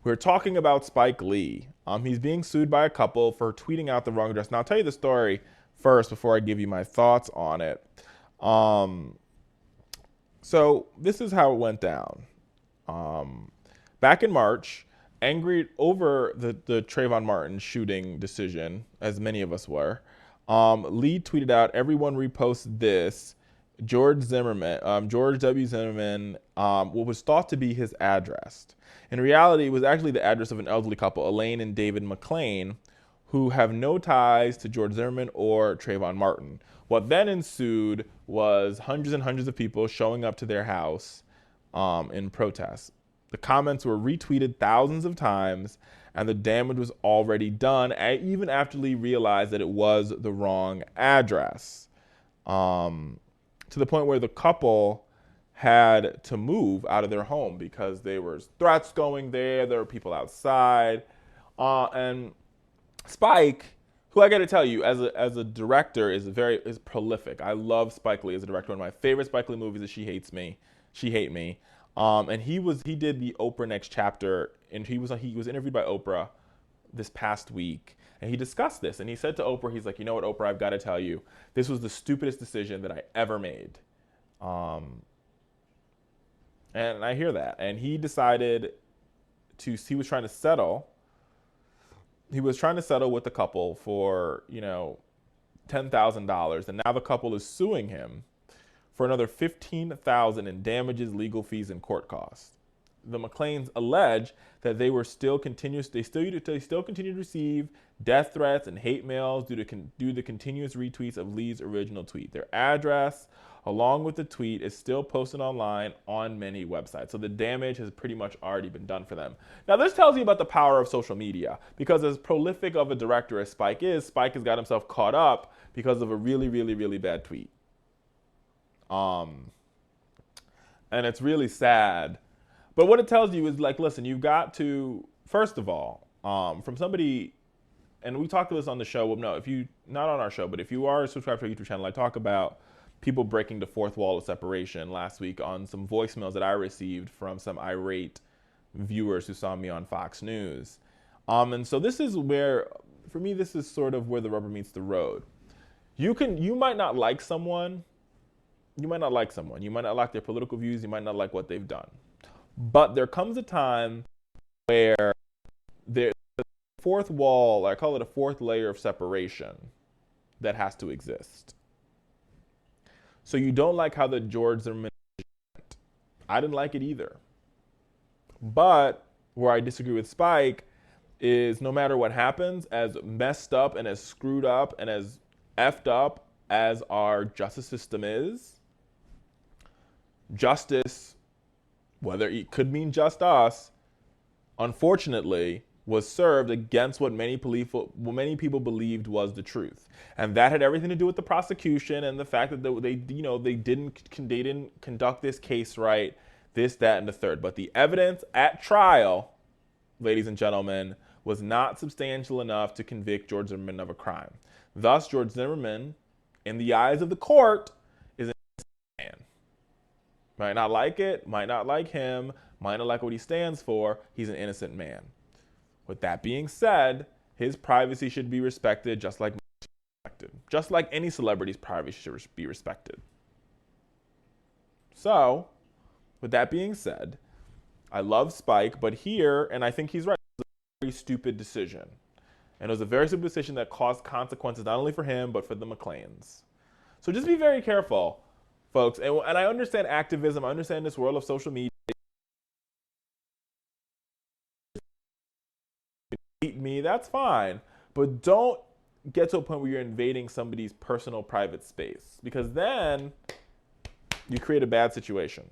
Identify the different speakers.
Speaker 1: We're talking about Spike Lee. He's being sued by a couple for tweeting out the wrong address. And I'll tell you the story first before I give you my thoughts on it. Um, so this is how it went down. Back in March, angry over the Trayvon Martin shooting decision, as many of us were, Lee tweeted out, "Everyone repost this." George Zimmerman, George W. Zimmerman, what was thought to be his address. In reality, it was actually the address of an elderly couple, Elaine and David McLean, who have no ties to George Zimmerman or Trayvon Martin. What then ensued was hundreds and hundreds of people showing up to their house in protest. The comments were retweeted thousands of times, and the damage was already done, even after Lee realized that it was the wrong address. To the point where the couple had to move out of their home because there were threats going there were people outside. And Spike, who I got to tell you, as a director, is prolific. I love Spike Lee as a director. One of my favorite Spike Lee movies is She Hates Me. She Hate Me. And he did the Oprah Next Chapter, and he was interviewed by Oprah this past week, and he discussed this. And he said to Oprah, he's like, "You know what, Oprah, I've got to tell you, this was the stupidest decision that I ever made." And I hear that. And he decided he was trying to settle. He was trying to settle with the couple for, $10,000, and now the couple is suing him for another $15,000 in damages, legal fees, and court costs. The McLeans allege that they still continue to receive death threats and hate mails due to the continuous retweets of Lee's original tweet. Their address, along with the tweet, is still posted online on many websites. So the damage has pretty much already been done for them. Now, this tells you about the power of social media, because as prolific of a director as Spike is, Spike has got himself caught up because of a really, really, really bad tweet. And it's really sad. But what it tells you is, like, listen, you've got to, first of all, from somebody, and we talked about this on the show. Well, no, if you, not on our show, but if you are subscribed to our YouTube channel, I talk about people breaking the fourth wall of separation last week on some voicemails that I received from some irate viewers who saw me on Fox News. And so this is where, for me, this is sort of where the rubber meets the road. You might not like someone. You might not like their political views. You might not like what they've done. But there comes a time where there's a fourth wall, I call it a fourth layer of separation, that has to exist. So you don't like how the George Zimmerman went. I didn't like it either. But where I disagree with Spike is, no matter what happens, as messed up and as screwed up and as effed up as our justice system is, justice, whether it could mean just us, unfortunately, was served against what many people believed was the truth. And that had everything to do with the prosecution and the fact that they didn't conduct this case right, this, that, and the third. But the evidence at trial, ladies and gentlemen, was not substantial enough to convict George Zimmerman of a crime. Thus, George Zimmerman, in the eyes of the court, is an innocent man. Might not like it, might not like him, might not like what he stands for. He's an innocent man. With that being said, his privacy should be respected just like any celebrity's privacy should be respected. So, with that being said, I love Spike, but here, and I think he's right, it was a very stupid decision. And it was a very stupid decision that caused consequences not only for him, but for the McLeans. So just be very careful, folks. And I understand activism. I understand this world of social media. Hate me, that's fine. But don't get to a point where you're invading somebody's personal private space, because then you create a bad situation.